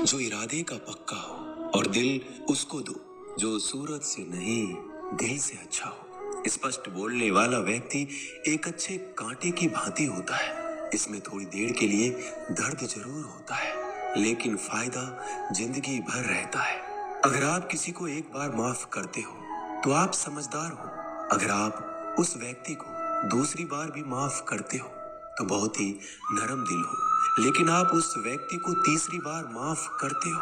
जो इरादे का पक्का हो और दिल उसको दो जो सूरत से नहीं दिल से अच्छा हो। स्पष्ट बोलने वाला व्यक्ति एक अच्छे कांटे की भांति होता है। इसमें थोड़ी देर के लिए दर्द जरूर होता है, लेकिन फायदा जिंदगी भर रहता है। अगर आप किसी को एक बार माफ करते हो तो आप समझदार हो। अगर आप उस व्यक्ति को दूसरी बार भी माफ करते हो तो बहुत ही नरम दिल हो। लेकिन आप उस व्यक्ति को तीसरी बार माफ करते हो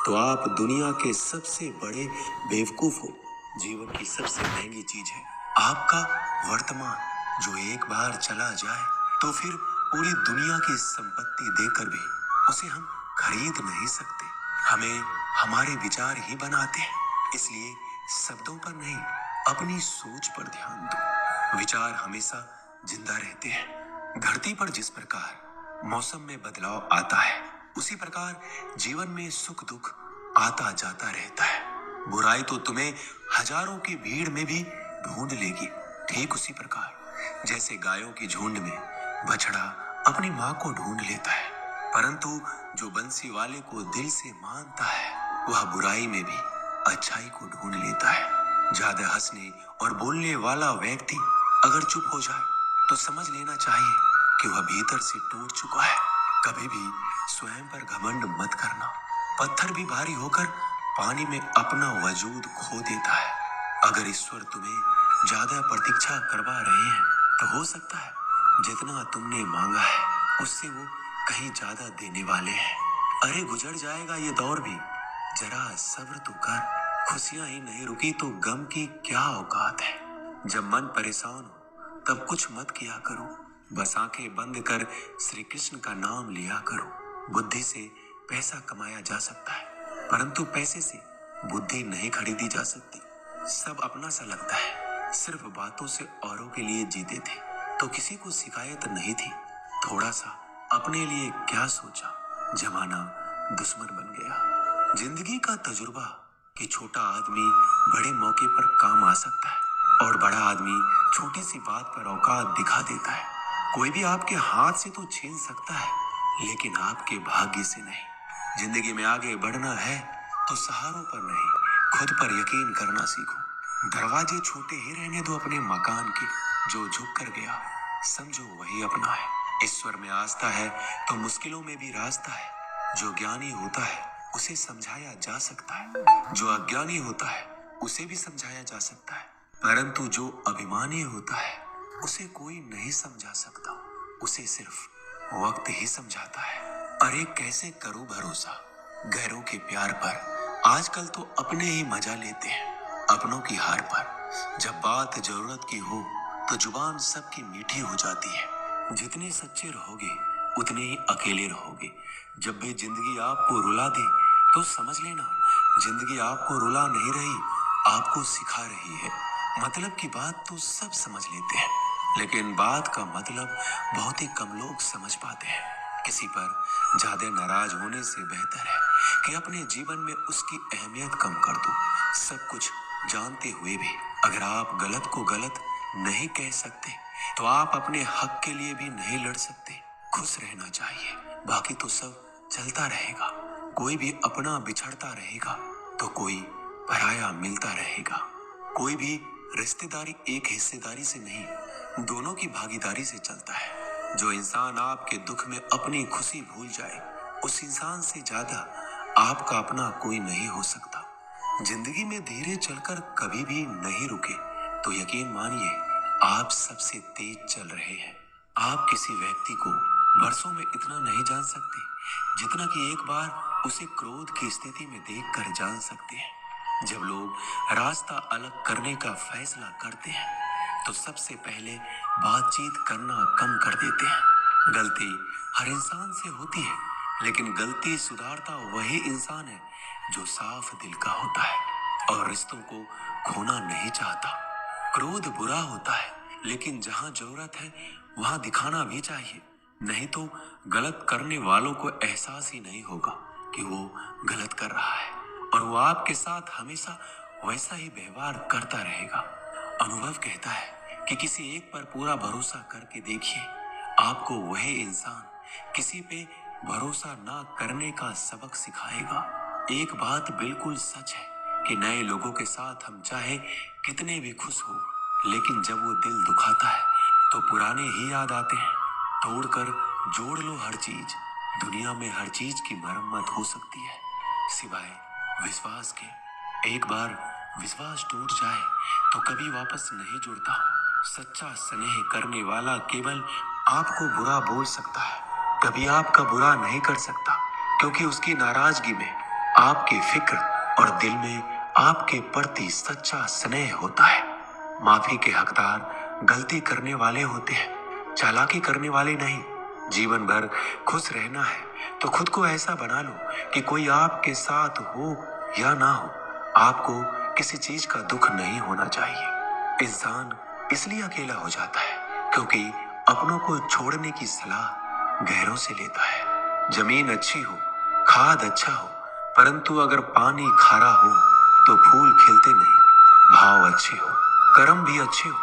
तो आप दुनिया के सबसे बड़े बेवकूफ हो। जीवन की सबसे महंगी चीज है आपका वर्तमान, जो एक बार चला जाए तो फिर पूरी दुनिया की संपत्ति देकर भी उसे हम खरीद नहीं सकते। हमें हमारे विचार ही बनाते हैं, इसलिए शब्दों पर नहीं अपनी सोच पर ध्यान दो। विचार हमेशा जिंदा रहते हैं। धरती पर जिस प्रकार मौसम में बदलाव आता है, उसी प्रकार जीवन में सुख दुख आता जाता रहता है। बुराई तो तुम्हें हजारों की भीड़ में भी ढूंढ लेगी, ठीक उसी प्रकार जैसे गायों की झुंड में बछड़ा अपनी माँ को ढूंढ लेता है। परंतु जो बंसी वाले को दिल से मानता है, वह बुराई में भी अच्छाई को ढूंढ लेता है। ज्यादा हंसने और बोलने वाला व्यक्ति अगर चुप हो जाए तो समझ लेना चाहिए कि वह भीतर से टूट चुका है। कभी भी स्वयं पर घमंड मत करना। पत्थर भी भारी होकर पानी में अपना वजूद खो देता है। अगर ईश्वर तुम्हें ज्यादा प्रतीक्षा करवा रहे हैं तो हो सकता है जितना तुमने मांगा है उससे वो कहीं ज्यादा देने वाले हैं। अरे गुजर जाएगा ये दौर भी, जरा सब्र तो कर। खुशियां ही नहीं रुकी तो गम की क्या औकात है। जब मन परेशान हो तब कुछ मत किया करो, बस आंखें बंद कर श्री कृष्ण का नाम लिया करो। बुद्धि से पैसा कमाया जा सकता है, परंतु पैसे से बुद्धि नहीं खरीदी जा सकती। सब अपना सा लगता है। सिर्फ बातों से औरों के लिए जीते थे तो किसी को शिकायत नहीं थी। थोड़ा सा अपने लिए क्या सोचा, जमाना दुश्मन बन गया। जिंदगी का तजुर्बा कि छोटा आदमी बड़े मौके पर काम आ सकता है और बड़ा आदमी छोटी सी बात पर औकात दिखा देता है। कोई भी आपके हाथ से तो छीन सकता है, लेकिन आपके भाग्य से नहीं। जिंदगी में आगे बढ़ना है तो सहारों पर नहीं, खुद पर यकीन करना सीखो। दरवाजे छोटे ही रहने दो अपने मकान के। जो झुक कर गया समझो वही अपना है। ईश्वर में आस्था है तो मुश्किलों में भी रास्ता है। जो ज्ञानी होता है उसे समझाया जा सकता है, जो अज्ञानी होता है उसे भी समझाया जा सकता है, परंतु जो अभिमानी होता है उसे कोई नहीं समझा सकता। उसे सिर्फ वक्त ही समझाता है। अरे कैसे करूं भरोसा गैरों के प्यार पर। आजकल तो अपने ही मजा लेते हैं अपनों की हार पर। जब बात जरूरत की हो तो जुबान सबकी मीठी हो जाती है। जितने सच्चे रहोगे उतने ही अकेले रहोगे। जब भी जिंदगी आपको रुला दे तो समझ लेना जिंदगी आपको रुला नहीं रही, आपको सिखा रही है। मतलब की बात तो सब समझ लेते हैं, लेकिन बात का मतलब बहुत ही कम लोग समझ पाते हैं। किसी पर ज्यादा नाराज होने से बेहतर है कि अपने जीवन में उसकी अहमियत कम कर दो। सब कुछ जानते हुए भी अगर आप गलत को गलत नहीं कह सकते तो आप अपने हक के लिए भी नहीं लड़ सकते। खुश रहना चाहिए, बाकी तो सब चलता रहेगा। कोई भी अपना बिछड़ता रहेगा तो कोई पराया मिलता रहेगा। कोई भी रिश्तेदारी एक हिस्सेदारी से नहीं, दोनों की भागीदारी से चलता है। जो इंसान आपके दुख में अपनी खुशी भूल जाए, उस इंसान से ज्यादा आपका अपना कोई नहीं हो सकता। जिंदगी में धीरे चलकर कभी भी नहीं रुके तो यकीन मानिए आप सबसे तेज चल रहे हैं। आप किसी व्यक्ति को बरसों में इतना नहीं जान सकते जितना कि एक बार उसे क्रोध की स्थिति में देखकर जान सकते हैं। जब लोग रास्ता अलग करने का फैसला करते हैं तो सबसे पहले बातचीत करना कम कर देते हैं। गलती हर इंसान से होती है, लेकिन गलती सुधारता वही इंसान है जो साफ दिल का होता है और रिश्तों को खोना नहीं चाहता। क्रोध बुरा होता है, लेकिन जहां जरूरत है वहां दिखाना भी चाहिए, नहीं तो गलत करने वालों को एहसास ही नहीं होगा कि वो गलत कर रहा है और वो आपके साथ हमेशा वैसा ही व्यवहार करता रहेगा। अनुभव कहता है कि किसी एक पर पूरा भरोसा करके देखिए, आपको वही इंसान किसी पे भरोसा ना करने का सबक सिखाएगा। एक बात बिल्कुल सच है कि नए लोगों के साथ हम चाहे कितने भी खुश हो, लेकिन जब वो दिल दुखाता है तो पुराने ही याद आते हैं। तोड़कर जोड़ लो हर चीज, दुनिया में हर चीज की मरम्मत हो सकती है सिवाय विश्वास के। एक बार विश्वास टूट जाए तो कभी वापस नहीं जुड़ता। सच्चा स्नेह करने वाला केवल आपको बुरा बोल सकता है, कभी आपका बुरा नहीं कर सकता, क्योंकि उसकी नाराजगी में आपकी फिक्र और दिल में आपके प्रति सच्चा स्नेह होता है। माफी के हकदार गलती करने वाले होते हैं, चालाकी करने वाले नहीं। जीवन भर खुश रहना है तो खुद को ऐसा बना लो कि कोई आपके साथ हो या ना हो, आपको किसी चीज का दुख नहीं होना चाहिए। इंसान इसलिए अकेला हो जाता है क्योंकि अपनों को छोड़ने की सलाह गैरों से लेता है। जमीन अच्छी हो, खाद अच्छा हो, परंतु अगर पानी खारा हो तो फूल खिलते नहीं। भाव अच्छे हो, कर्म भी अच्छे हो,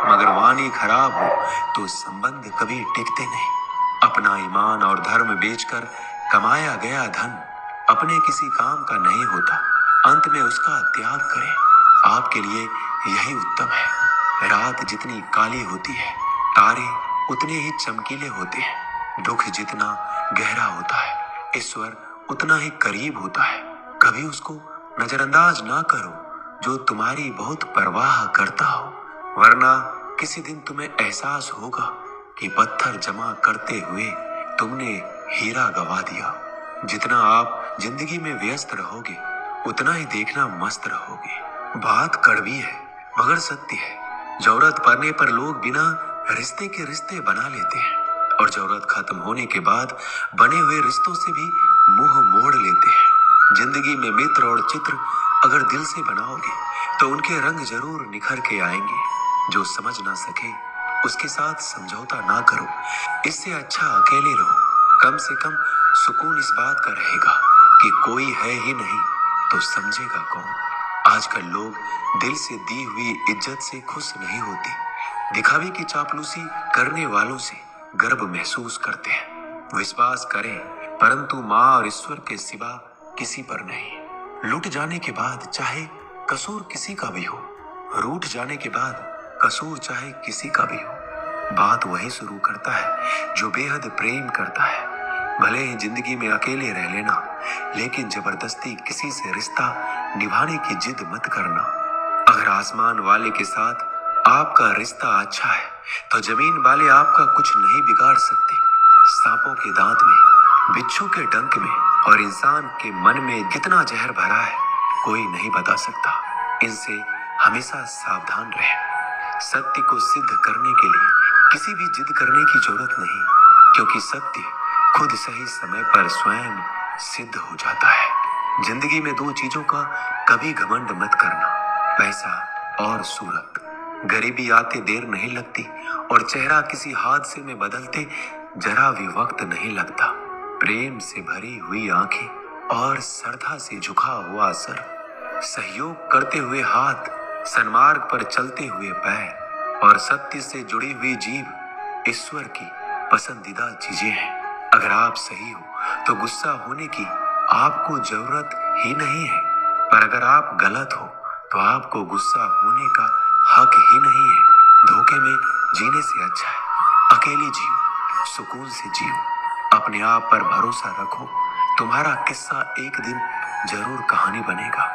मगर वाणी खराब हो तो संबंध कभी टिकते नहीं। अपना ईमान और धर्म बेचकर कमाया गया धन अपने किसी काम का नहीं होता, अंत में उसका त्याग करें। आपके लिए यही उत्तम है। रात जितनी काली होती है, तारे उतने ही चमकीले होते हैं। दुख जितना गहरा होता है, ईश्वर उतना ही करीब होता है। कभी उसको नजरअंदाज ना करो जो तुम्हारी बहुत परवाह करता हो, वरना किसी दिन तुम्हें एहसास होगा कि पत्थर जमा करते हुए तुमने हीरा गवा दिया। जितना आप जिंदगी में व्यस्त रहोगे उतना ही देखना मस्त रहोगे। बात कड़वी है मगर सत्य है। जरूरत पड़ने पर लोग बिना रिश्ते के रिश्ते बना लेते हैं और जरूरत खत्म होने के बाद बने हुए रिश्तों से भी मुंह मोड़ लेते हैं। जिंदगी में मित्र और चित्र अगर दिल से बनाओगे तो उनके रंग जरूर निखर के आएंगे। जो समझ ना सके उसके साथ समझौता ना करो, इससे अच्छा अकेले रहो। कम से कम सुकून इस बात का रहेगा कि कोई है ही नहीं तो समझेगा कौन। आजकल लोग दिल से दी हुई इज्जत से खुश नहीं होते, दिखावे की चापलूसी करने वालों से गर्व महसूस करते हैं। विश्वास करें परंतु माँ और ईश्वर के सिवा किसी पर नहीं। लूट जाने के बाद चाहे कसूर किसी का भी हो, रूठ जाने के बाद कसूर चाहे किसी का भी हो, बात वही शुरू करता है जो बेहद प्रेम करता है। भले ही जिंदगी में अकेले रह लेना, लेकिन जबरदस्ती किसी से रिश्ता निभाने की जिद मत करना। अगर आसमान वाले के साथ आपका रिश्ता अच्छा है तो जमीन वाले आपका कुछ नहीं बिगाड़ सकते। सांपों के दांत में, बिच्छू के डंक में और इंसान के मन में कितना जहर भरा है कोई नहीं बता सकता। इनसे हमेशा सावधान रहें। सत्य को सिद्ध करने के लिए किसी भी जिद करने की जरूरत नहीं, क्योंकि सत्य खुद सही समय पर स्वयं सिद्ध हो जाता है। जिंदगी में दो चीजों का कभी घमंड मत करना, पैसा और सूरत। गरीबी आते देर नहीं लगती और चेहरा किसी हादसे में बदलते जरा भी वक्त नहीं लगता। प्रेम से भरी हुई आंखें और श्रद्धा से झुका हुआ सर, सहयोग करते हुए हाथ, सन्मार्ग पर चलते हुए पैर और सत्य से जुड़ी हुई जीभ ईश्वर की पसंदीदा चीजें हैं। अगर आप सही हो तो गुस्सा होने की आपको जरूरत ही नहीं है, पर अगर आप गलत हो तो आपको गुस्सा होने का हक ही नहीं है। धोखे में जीने से अच्छा है अकेले जियो, सुकून से जियो, अपने आप पर भरोसा रखो। तुम्हारा किस्सा एक दिन जरूर कहानी बनेगा।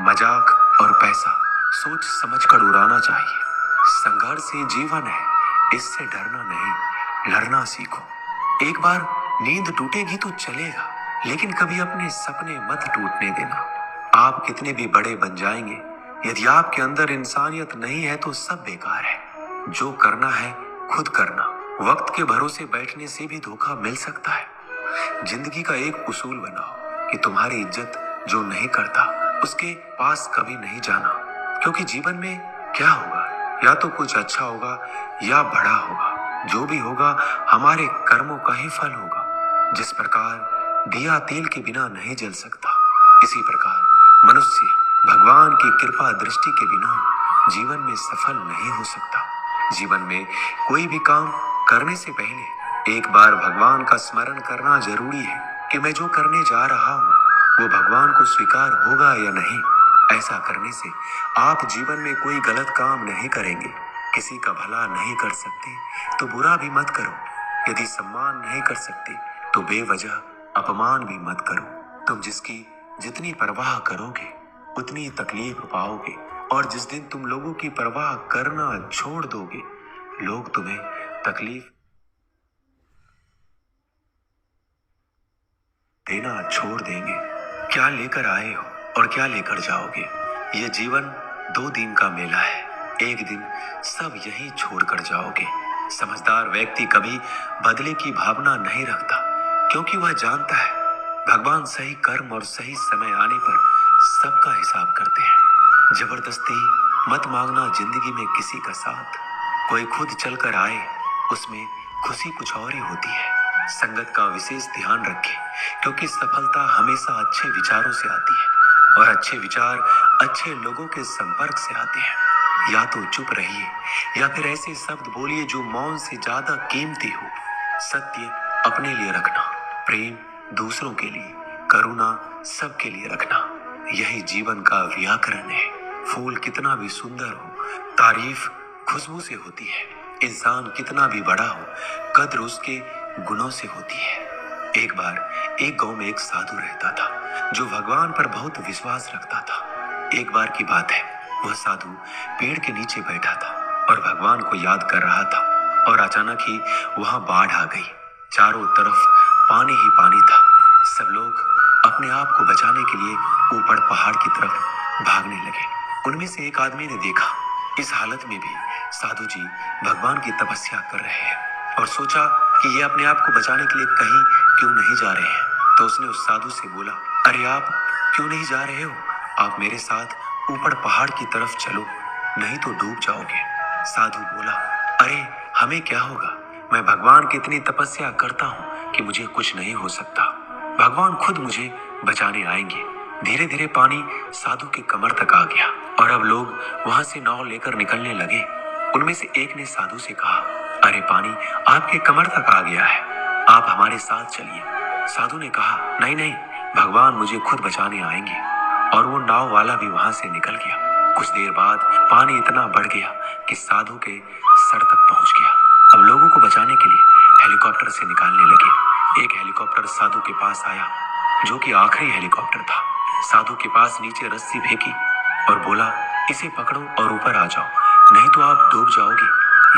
मजाक और पैसा सोच समझकर उड़ाना चाहिए। संघर्ष ही जीवन है, इससे डरना नहीं, लड़ना सीखो। एक बार नींद टूटेगी तो चलेगा, लेकिन कभी अपने सपने मत टूटने देना। आप कितने भी बड़े बन जाएंगे, यदि आपके अंदर इंसानियत नहीं है तो सब बेकार है। जो करना है खुद करना। वक्त के भरोसे बैठने से भी धोखा मिल सकता है। जिंदगी का एक उसूल बनाओ कि तुम्हारी इज्जत जो नहीं करता उसके पास कभी नहीं जाना, क्योंकि जीवन में क्या होगा, या तो कुछ अच्छा होगा या बड़ा होगा। जो भी होगा हमारे कर्मों का ही फल होगा। जिस प्रकार दिया तेल के बिना नहीं जल सकता, इसी प्रकार मनुष्य भगवान की कृपा दृष्टि के बिना जीवन में सफल नहीं हो सकता। जीवन में कोई भी काम करने से पहले एक बार भगवान का स्मरण करना जरूरी है कि मैं जो करने जा रहा हूँ वो भगवान को स्वीकार होगा या नहीं। ऐसा करने से आप जीवन में कोई गलत काम नहीं करेंगे। किसी का भला नहीं कर सकते तो बुरा भी मत करो। यदि सम्मान नहीं कर सकते तो बेवजह अपमान भी मत करो। तुम जिसकी जितनी परवाह करोगे उतनी तकलीफ पाओगे, और जिस दिन तुम लोगों की परवाह करना छोड़ दोगे लोग तुम्हें तकलीफ देना छोड़ देंगे। क्या लेकर आए हो और क्या लेकर जाओगे? ये जीवन 2 दिन का मेला है। एक दिन सब यही छोड़कर जाओगे। समझदार व्यक्ति कभी बदले की भावना नहीं रखता, क्योंकि वह जानता है भगवान सही कर्म और सही समय आने पर सबका हिसाब करते हैं। जबरदस्ती मत मांगना जिंदगी में किसी का साथ। कोई खुद चलकर आए उसमें खुशी कुछ और ही होती है। संगत का विशेष ध्यान रखें, क्योंकि सफलता हमेशा अच्छे विचारों से आती है और अच्छे विचार अच्छे लोगों के संपर्क से आते हैं। या तो चुप रहिए या फिर ऐसे शब्द बोलिए जो मौन से ज्यादा कीमती हो। सत्य अपने लिए रखना, प्रेम दूसरों के लिए, करुणा सबके लिए रखना, यही जीवन का व्याकरण है। फूल कितना भी सुंदर हो, तारीफ खुशबू से होती है। इंसान कितना भी बड़ा हो, कद्र उसके गुणों से होती है। एक बार एक गांव में एक साधु रहता था जो भगवान पर बहुत विश्वास रखता था। एक बार की बात है, वह साधु पेड़ के नीचे बैठा था और भगवान को याद कर रहा था, और अचानक ही वहां बाढ़ आ गई। चारों तरफ पानी ही पानी था। सब लोग अपने आप को बचाने के लिए ऊपर पहाड़ की तरफ भागने लगे। उनमें से एक आदमी ने देखा इस हालत में भी साधु जी भगवान की तपस्या कर रहे हैं, और सोचा कि ये अपने आप को बचाने के लिए कहीं क्यों नहीं जा रहे हैं। तो उसने उस साधु से बोला, अरे आप क्यों नहीं जा रहे हो? आप मेरे साथ ऊपर पहाड़ की तरफ चलो, नहीं तो डूब जाओगे। साधु बोला, अरे हमें क्या होगा? मैं भगवान की इतनी तपस्या करता हूँ कि मुझे कुछ नहीं हो सकता। भगवान खुद मुझे बचाने आएंगे। धीरे धीरे पानी साधु की कमर तक आ गया और अब लोग वहां से नाव लेकर निकलने लगे। उनमें से एक ने साधु से कहा, अरे पानी आपके कमर तक आ गया है, आप हमारे साथ चलिए। साधु ने कहा, नहीं नहीं, भगवान मुझे खुद बचाने आएंगे। और वो नाव वाला भी वहां से निकल गया। कुछ देर बाद पानी इतना बढ़ गया कि साधु के सर तक पहुंच गया। अब लोगों को बचाने के लिए हेलीकॉप्टर से निकालने लगे। एक हेलीकॉप्टर साधु के पास आया, जो कि आखिरी हेलीकॉप्टर था। साधु के पास नीचे रस्सी फेंकी और बोला, इसे पकड़ो और ऊपर आ जाओ, नहीं तो आप डूब जाओगे।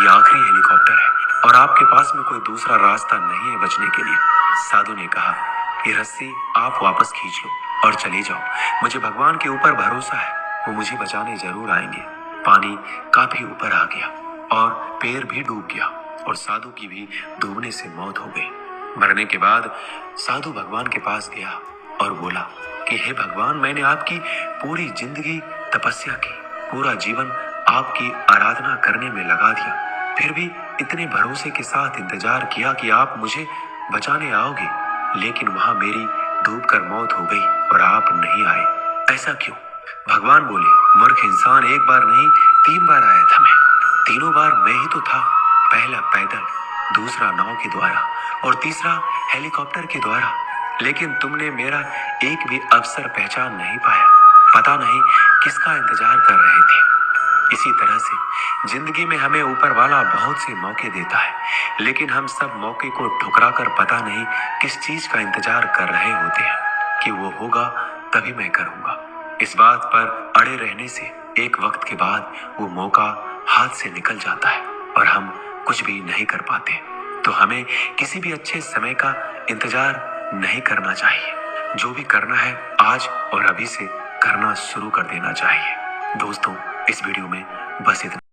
ये आखिरी हेलीकॉप्टर है और आपके पास में कोई दूसरा रास्ता नहीं है बचने के लिए। साधु ने कहा, ये रस्सी आप वापस खींच लो और चले जाओ। मुझे भगवान के ऊपर भरोसा है, वो मुझे बचाने जरूर आएंगे। पानी काफी ऊपर आ गया और पैर भी डूब गया और साधु की भी डूबने से मौत हो गई। मरने के बाद साधु भगवान के पास गया और बोला कि हे भगवान, मैंने आपकी पूरी जिंदगी तपस्या की, पूरा जीवन आपकी आराधना करने में लगा दिया, फिर भी इतने भरोसे के साथ इंतजार किया कि आप मुझे बचाने आओगे, लेकिन वहां मेरी डूबकर मौत हो गई और आप नहीं आए। ऐसा क्यों? भगवान बोले, मूर्ख इंसान, एक बार नहीं 3 बार आया था मैं। तीनों बार मैं ही तो था। पहला पैदल, दूसरा नाव के द्वारा और तीसरा हेलीकॉप्टर के द्वारा, लेकिन तुमने मेरा एक भी अवसर पहचान नहीं पाया। पता नहीं किसका इंतजार कर रहे थे। इसी तरह से जिंदगी में हमें ऊपर वाला बहुत से मौके देता है, लेकिन हम सब मौके को ठुकरा कर पता नहीं किस चीज का इंतजार कर रहे होते हैं कि वो होगा तभी मैं करूंगा। इस बात पर अड़े रहने से एक वक्त के बाद वो मौका हाथ से निकल जाता है और हम कुछ भी नहीं कर पाते। तो हमें किसी भी अच्छे समय का इंतजार नहीं करना चाहिए। जो भी करना है आज और अभी से करना शुरू कर देना चाहिए। दोस्तों, इस वीडियो में बस इतना।